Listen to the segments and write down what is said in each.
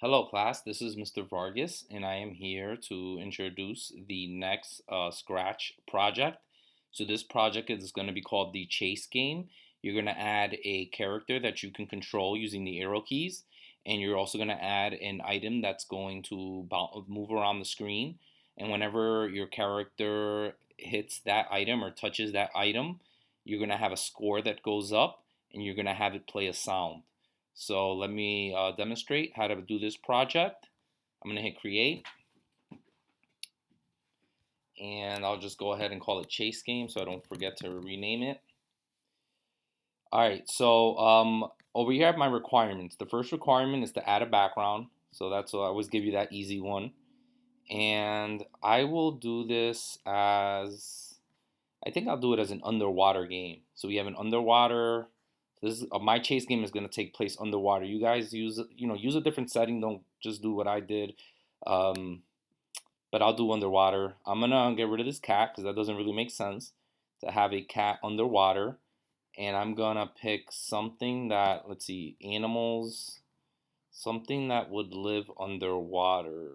Hello, class. This is Mr. Vargas, and I am here to introduce the next Scratch project. So, this project is going to be called the Chase Game. You're going to add a character that you can control using the arrow keys, and you're also going to add an item that's going to move around the screen. And whenever your character hits that item or touches that item, you're going to have a score that goes up, and you're going to have it play a sound. So let me demonstrate how to do this project. I'm going to hit create and I'll just go ahead and call it Chase Game so I don't forget to rename it. All right, so over here I have my requirements. The first requirement is to add a background. So that's I always give you that easy one. And I will do this as, I think I'll do it as an underwater game. So we have an underwater. This is my chase game is going to take place underwater. You guys use a different setting. Don't just do what I did. Um, but I'll do underwater. I'm gonna get rid of this cat because that doesn't really make sense to have a cat underwater. And I'm gonna pick something that, let's see, animals, something that would live underwater.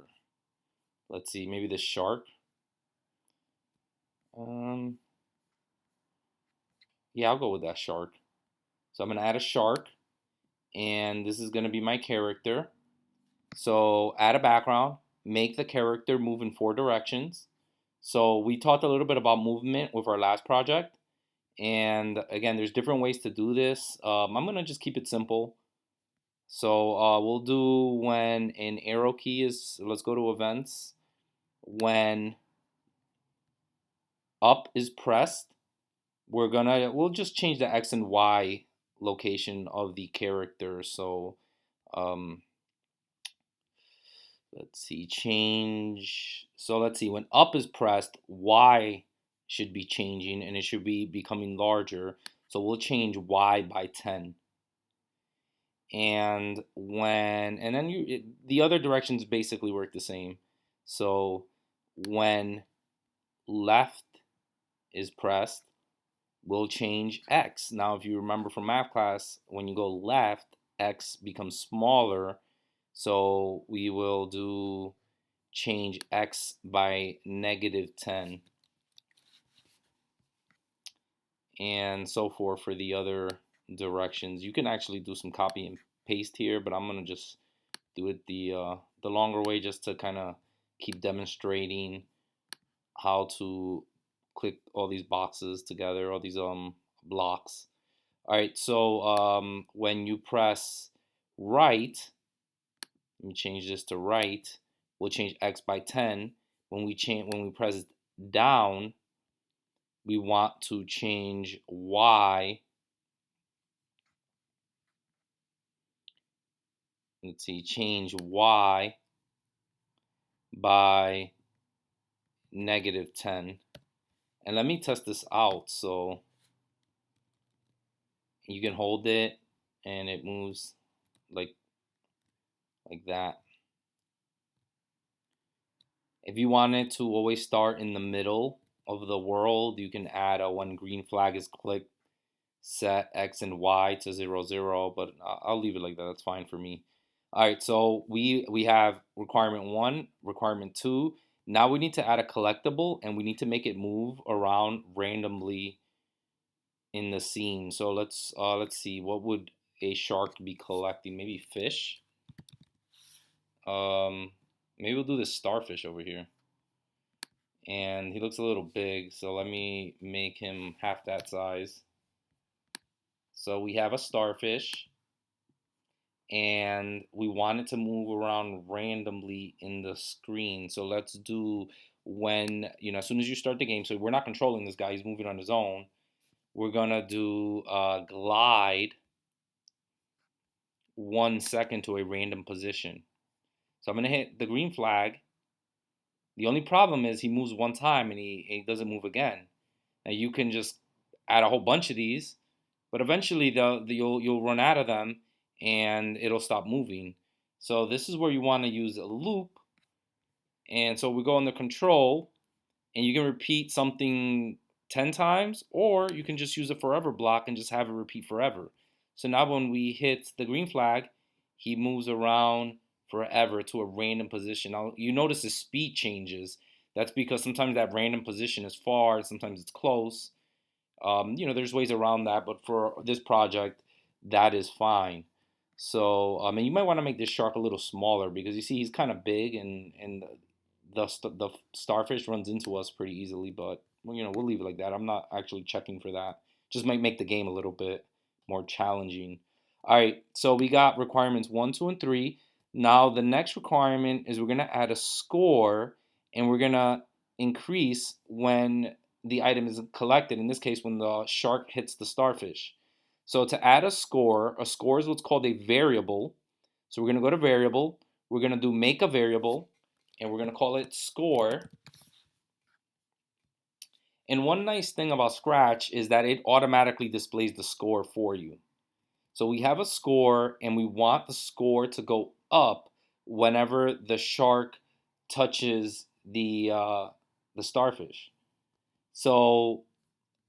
Let's see, maybe the shark. Um, yeah, I'll go with that shark. So I'm gonna add a shark, and this is gonna be my character. So add a background, make the character move in 4 directions. So we talked a little bit about movement with our last project. And again, there's different ways to do this. I'm going to just keep it simple. So we'll do when an arrow key is, let's go to events. When up is pressed, we'll just change the X and Y location of the character. So um, let's see, change. So let's see, when up is pressed, Y should be changing and it should be becoming larger. So we'll change Y by 10. And then the other directions basically work the same. So when left is pressed, we'll change X. Now, if you remember from math class, when you go left, X becomes smaller. So we will do change X by -10 and so forth for the other directions. You can actually do some copy and paste here, but I'm gonna just do it the longer way just to kind of keep demonstrating how to click all these boxes together, all these blocks. All right, so when you press right, let me change this to right. We'll change X by 10. When we press down, we want to change Y. Let's see, change Y by -10. And let me test this out. So you can hold it and it moves like that. If you wanted to always start in the middle of the world, you can add a when green flag is clicked, set X and Y to 0, 0, but I'll leave it like that. That's fine for me. All right, so we have requirement 1, requirement 2. Now we need to add a collectible and we need to make it move around randomly in the scene. So let's see, what would a shark be collecting? Maybe fish. Maybe we'll do this starfish over here. And he looks a little big, so let me make him half that size. So we have a starfish, and we want it to move around randomly in the screen. So let's do when, as soon as you start the game, so we're not controlling this guy, he's moving on his own. We're gonna do glide 1 second to a random position. So I'm gonna hit the green flag. The only problem is he moves one time and he doesn't move again. Now you can just add a whole bunch of these, but eventually you'll run out of them and it'll stop moving. So this is where you want to use a loop. And so we go under control and you can repeat something 10 times, or you can just use a forever block and just have it repeat forever. So now when we hit the green flag, he moves around forever to a random position. Now, you notice the speed changes. That's because sometimes that random position is far, sometimes it's close. There's ways around that, but for this project, that is fine. So, and you might want to make this shark a little smaller because you see he's kind of big, and the starfish runs into us pretty easily. But we'll leave it like that. I'm not actually checking for that. Just might make the game a little bit more challenging. All right, so we got requirements 1, 2, and 3. Now the next requirement is we're gonna add a score, and we're gonna increase when the item is collected. In this case, when the shark hits the starfish. So to add a score is what's called a variable. So we're gonna go to variable. We're gonna do make a variable, and we're gonna call it score. And one nice thing about Scratch is that it automatically displays the score for you. So we have a score, and we want the score to go up whenever the shark touches the starfish. So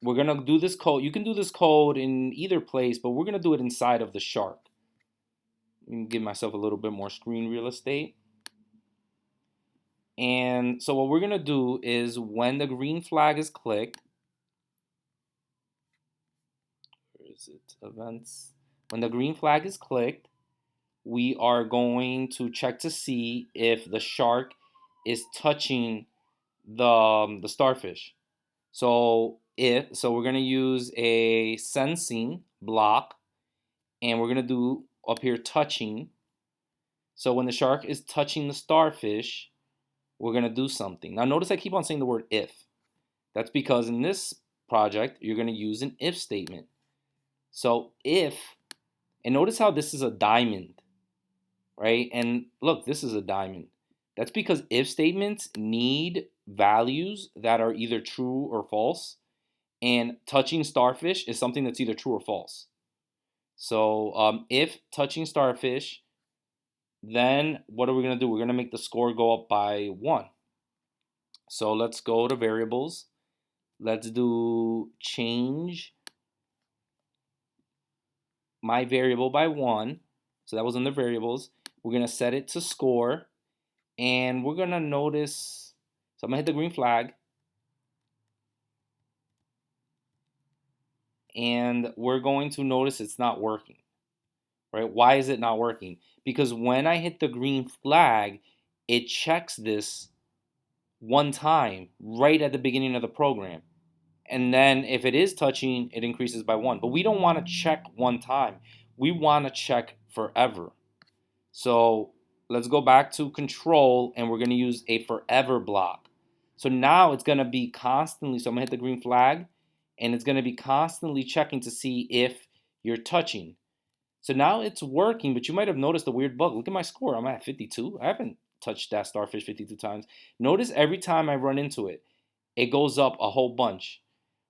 we're gonna do this code. You can do this code in either place, but we're gonna do it inside of the shark. Let me give myself a little bit more screen real estate. And so what we're gonna do is when the green flag is clicked, where is it? Events. When the green flag is clicked, we are going to check to see if the shark is touching the starfish. So we're gonna use a sensing block, and we're gonna do up here touching. So when the shark is touching the starfish, we're gonna do something. Now notice I keep on saying the word if. That's because in this project, you're gonna use an if statement. So if, and notice how this is a diamond, right? And look, this is a diamond. That's because if statements need values that are either true or false, and touching starfish is something that's either true or false. So if touching starfish, then what are we going to do? We're going to make the score go up by 1. So let's go to variables. Let's do change my variable by 1. So that was in the variables. We're going to set it to score. And we're going to notice, so I'm going to hit the green flag. And we're going to notice it's not working. Right? Why is it not working? Because when I hit the green flag, it checks this one time right at the beginning of the program. And then if it is touching, it increases by 1. But we don't want to check one time. We want to check forever. So let's go back to control, and we're going to use a forever block. So now it's going to be constantly, so I'm going to hit the green flag, and it's going to be constantly checking to see if you're touching. So now it's working, but you might have noticed a weird bug. Look at my score. I'm at 52. I haven't touched that starfish 52 times. Notice every time I run into it, it goes up a whole bunch.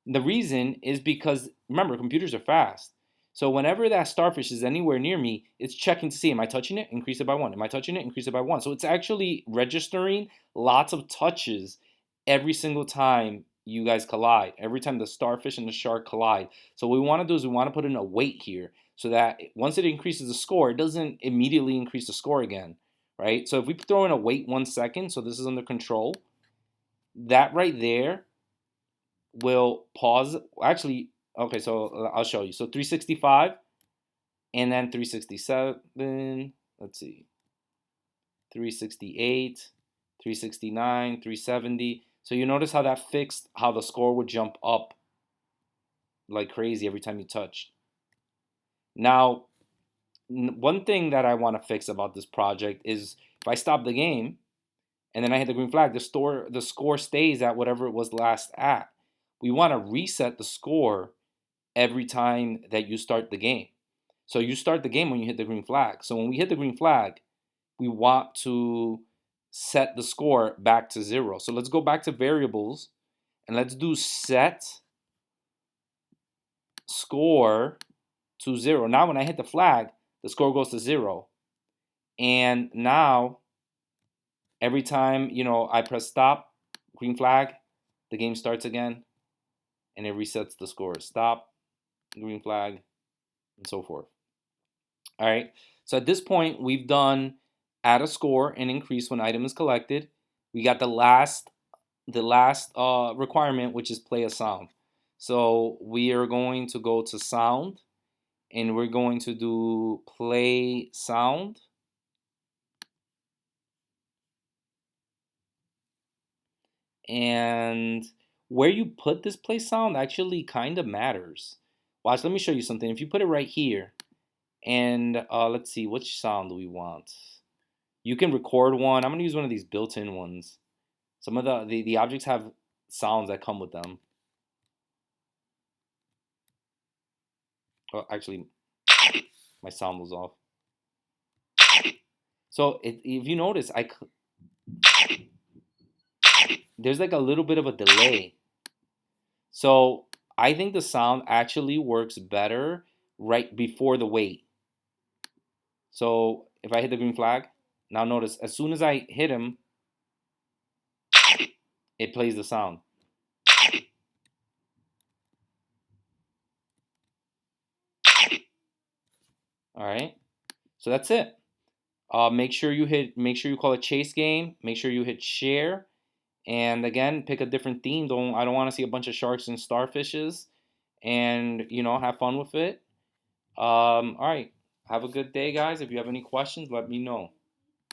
The reason is because, remember, computers are fast. So whenever that starfish is anywhere near me, it's checking to see, am I touching it? Increase it by 1. Am I touching it? Increase it by 1. So it's actually registering lots of touches every single time you guys collide, every time the starfish and the shark collide. So what we want to do is we want to put in a wait here so that once it increases the score, it doesn't immediately increase the score again, right? So if we throw in a wait 1 second, so this is under control, that right there will pause. Actually, okay, so I'll show you. So 365 and then 367, let's see, 368, 369, 370. So you notice how that fixed how the score would jump up like crazy every time you touched. Now, one thing that I want to fix about this project is if I stop the game and then I hit the green flag, the score stays at whatever it was last at. We want to reset the score every time that you start the game. So you start the game when you hit the green flag. So when we hit the green flag, we want to set the score back to 0. So let's go back to variables and let's do set score to 0. Now when I hit the flag, the score goes to 0. And now every time, I press stop, green flag, the game starts again and it resets the score. Stop, green flag, and so forth. All right. So at this point, we've done add a score and increase when item is collected. We got the last requirement, which is play a sound. So we are going to go to sound and we're going to do play sound. And where you put this play sound actually kind of matters. Watch, let me show you something. If you put it right here, and let's see, which sound do we want? You can record one. I'm gonna use one of these built-in ones. Some of the objects have sounds that come with them. Oh, actually, my sound was off. So if you notice, there's like a little bit of a delay. So I think the sound actually works better right before the wait. So if I hit the green flag, now notice as soon as I hit him, it plays the sound. All right. So that's it. Make sure you call it chase game. Make sure you hit share. And again, pick a different theme. I don't want to see a bunch of sharks and starfishes. And have fun with it. All right. Have a good day, guys. If you have any questions, let me know.